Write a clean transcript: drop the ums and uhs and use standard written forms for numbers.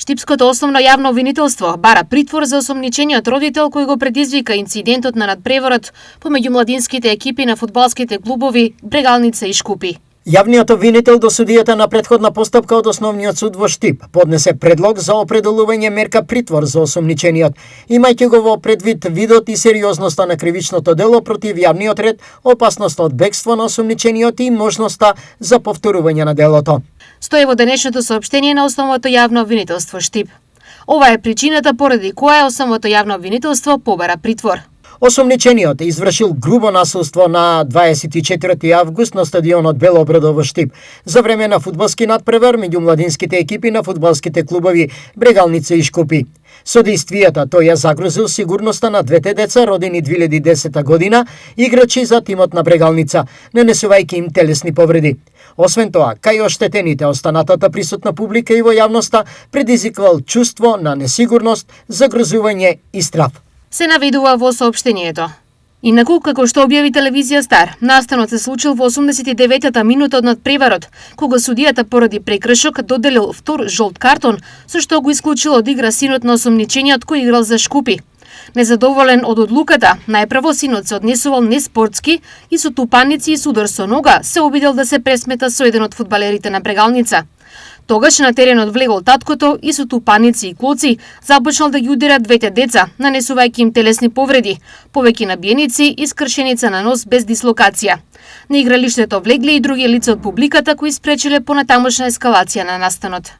Штипското основно јавно обвинителство бара притвор за осомничениот родител кој го предизвика инцидентот на надпреворот помеѓу младинските екипи на фудбалските клубови Брегалница и Шкупи. Јавниот обвинител до судијата на претходна постапка од Основниот суд во Штип поднесе предлог за определување мерка притвор за осомничениот, имајќи го во предвид видот и сериозноста на кривичното дело против јавниот ред, опасноста од бегство на осомничениот и можноста за повторување на делото. Стои во денешното соопштение на Основното јавно обвинителство Штип. Ова е причината поради која Основното јавно обвинителство побара притвор. Осомничениот извршил грубо насилство на 24 август на стадионот Белобрадо во Штип за време на фудбалски надпревар меѓу младинските екипи на фудбалските клубови Брегалница и Шкупи. Со действијата тој ја загрозил сигурноста на двете деца родени 2010 година, играчи за тимот на Брегалница, нанесувајќи им телесни повреди. Освен тоа, кај оштетените останатата присутна публика и во јавноста предизвиквал чувство на несигурност, загрозување и страв. Се наведува во соопштението. Инаку, како што објави телевизија Стар, настанот се случил во 89-та минута од надпреварот, кога судијата поради прекршок доделил втор жолт картон, со што го исклучил од игра синот на осомничениот кој играл за Шкупи. Незадоволен од одлуката, најпрво синот се однесувал неспортски и со тупаници и судар со нога се обидел да се пресмета со еден од фудбалерите на Брегалница. Тогаш на теренот влегол таткото и со тупаници и клоци започнал да ги удира двете деца, нанесувајќи им телесни повреди, повеќе набиеници и скршеница на нос без дислокација. На игралиштето влегле и други лица од публиката кои спречиле понатамошна ескалација на настанот.